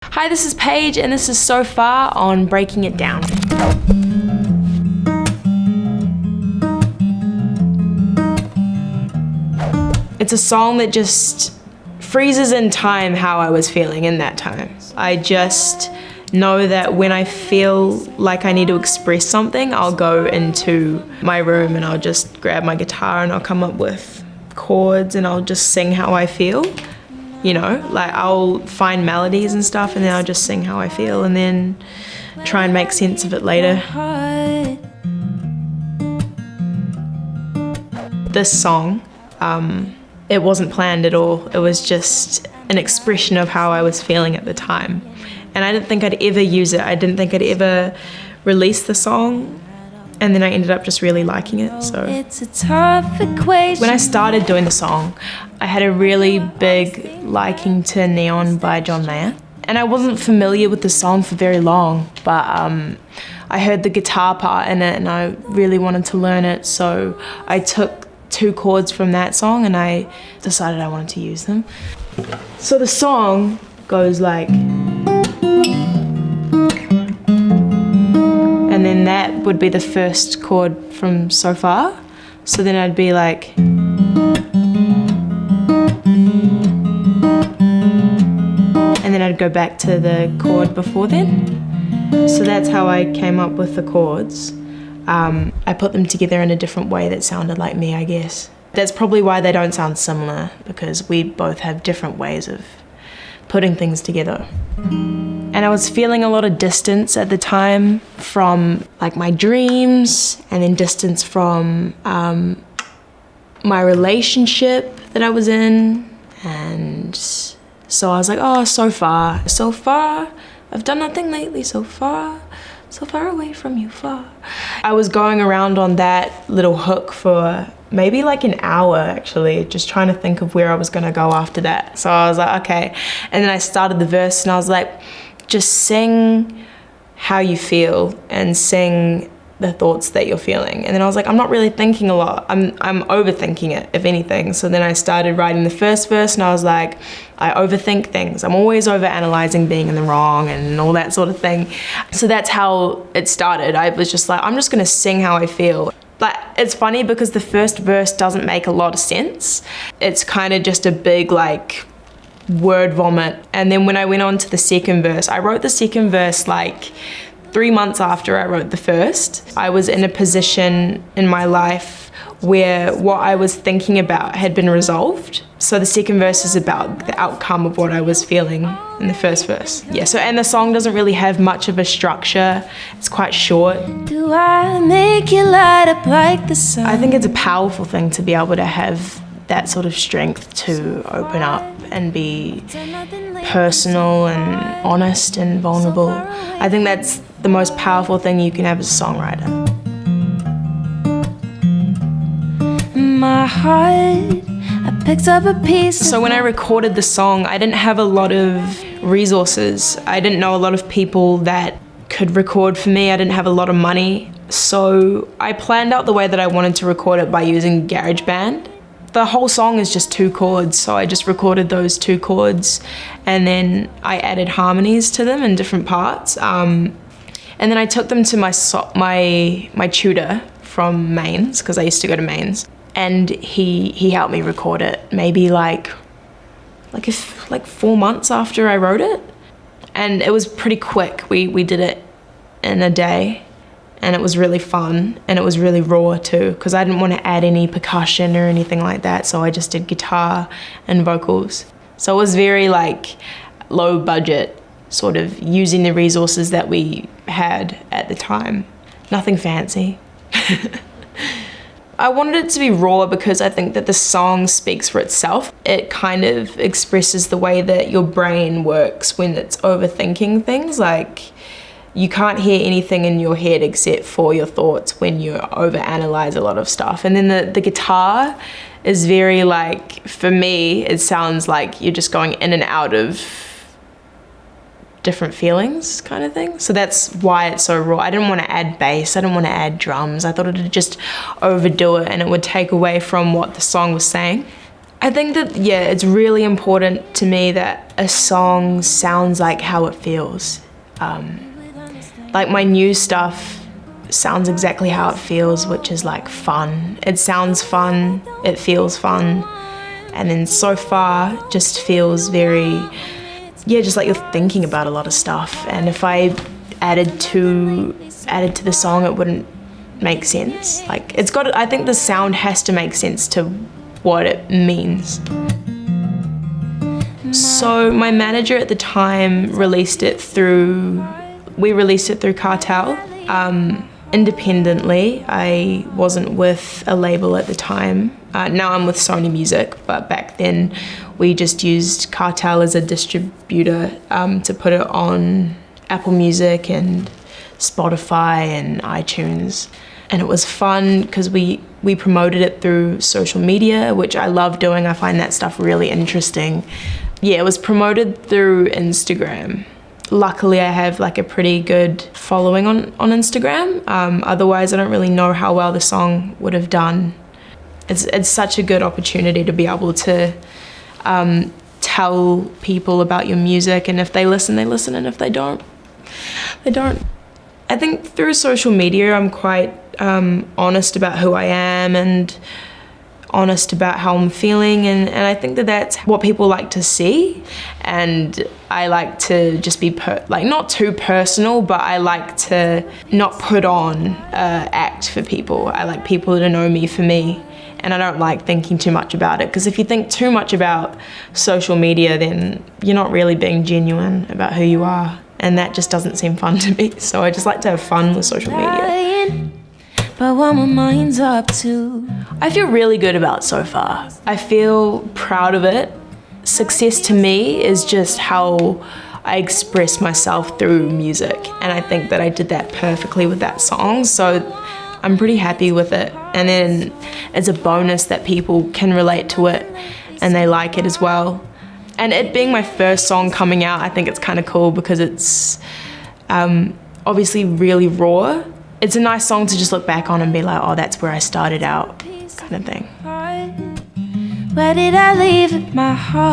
Hi, this is Paige, and this is So Far on Breaking It Down. It's a song that just freezes in time how I was feeling in that time. I just know that when I feel like I need to express something, I'll go into my room and I'll just grab my guitar and I'll come up with chords and I'll just sing how I feel. You know, like I'll find melodies and stuff and then I'll just sing how I feel and then try and make sense of it later. This song, it wasn't planned at all. It was just an expression of how I was feeling at the time. And I didn't think I'd ever use it. I didn't think I'd ever release the song. And then I ended up just really liking it, so. It's a tough equation. When I started doing the song, I had a really big liking to Neon by John Mayer. And I wasn't familiar with the song for very long, but I heard the guitar part in it and I really wanted to learn it, so I took 2 chords from that song and I decided I wanted to use them. So the song goes like, and then that would be the first chord from So Far. So then I'd be like, and then I'd go back to the chord before then. So that's how I came up with the chords. I put them together in a different way that sounded like me, I guess. That's probably why they don't sound similar, because we both have different ways of putting things together. And I was feeling a lot of distance at the time from like my dreams, and then distance from my relationship that I was in. And so I was like, oh, so far, I've done nothing lately, so far away from you, far. I was going around on that little hook for maybe like an hour actually, just trying to think of where I was gonna go after that. So I was like, okay. And then I started the verse and I was like, just sing how you feel and sing the thoughts that you're feeling. And then I was like, I'm not really thinking a lot. I'm overthinking it, if anything. So then I started writing the first verse and I was like, I overthink things. I'm always overanalyzing being in the wrong and all that sort of thing. So that's how it started. I was just like, I'm just gonna sing how I feel. But it's funny because the first verse doesn't make a lot of sense. It's kind of just a big like word vomit. And then when I went on to the second verse, I wrote the second verse like 3 months after I wrote the first. I was in a position in my life where what I was thinking about had been resolved. So the second verse is about the outcome of what I was feeling in the first verse. Yeah, so and the song doesn't really have much of a structure. It's quite short. Do I make you light up like the sun? I think it's a powerful thing to be able to have that sort of strength to open up and be personal and honest and vulnerable. I think that's the most powerful thing you can have as a songwriter. My heart, I picked up a piece. So when I recorded the song, I didn't have a lot of resources. I didn't know a lot of people that could record for me. I didn't have a lot of money. So I planned out the way that I wanted to record it by using GarageBand. The whole song is just 2 chords, so I just recorded those 2 chords and then I added harmonies to them in different parts. And then I took them to my tutor from Mains, because I used to go to Mains, and he helped me record it maybe like 4 months after I wrote it. And it was pretty quick. We did it in a day. And it was really fun, and it was really raw too, because I didn't want to add any percussion or anything like that, so I just did guitar and vocals. So it was very like low budget, sort of using the resources that we had at the time. Nothing fancy. I wanted it to be raw because I think that the song speaks for itself. It kind of expresses the way that your brain works when it's overthinking things. Like, you can't hear anything in your head except for your thoughts when you overanalyze a lot of stuff. And then the guitar is very like, for me, it sounds like you're just going in and out of different feelings kind of thing. So that's why it's so raw. I didn't want to add bass, I didn't want to add drums. I thought it'd just overdo it and it would take away from what the song was saying. I think that, yeah, it's really important to me that a song sounds like how it feels. Like my new stuff sounds exactly how it feels, which is like fun. It sounds fun, it feels fun, and then So Far just feels very, yeah, just like you're thinking about a lot of stuff. And if I added to the song, it wouldn't make sense. Like I think the sound has to make sense to what it means. So my manager at the time released it through Cartel, independently. I wasn't with a label at the time. Now I'm with Sony Music, but back then we just used Cartel as a distributor to put it on Apple Music and Spotify and iTunes. And it was fun because we promoted it through social media, which I love doing. I find that stuff really interesting. Yeah, it was promoted through Instagram. Luckily, I have like a pretty good following on Instagram. Otherwise, I don't really know how well the song would have done. It's such a good opportunity to be able to tell people about your music, and if they listen, they listen, and if they don't, they don't. I think through social media, I'm quite honest about who I am and honest about how I'm feeling, and I think that that's what people like to see. And I like to just be not too personal, but I like to not put on act for people. I like people to know me for me, and I don't like thinking too much about it, because if you think too much about social media, then you're not really being genuine about who you are, and that just doesn't seem fun to me. So I just like to have fun with social media. But what my mind's up to. I feel really good about So Far. I feel proud of it. Success to me is just how I express myself through music, and I think that I did that perfectly with that song, so I'm pretty happy with it. And then it's a bonus that people can relate to it and they like it as well. And it being my first song coming out, I think it's kind of cool because it's obviously really raw. It's a nice song to just look back on and be like, oh, that's where I started out, kind of thing. Where did I leave my heart?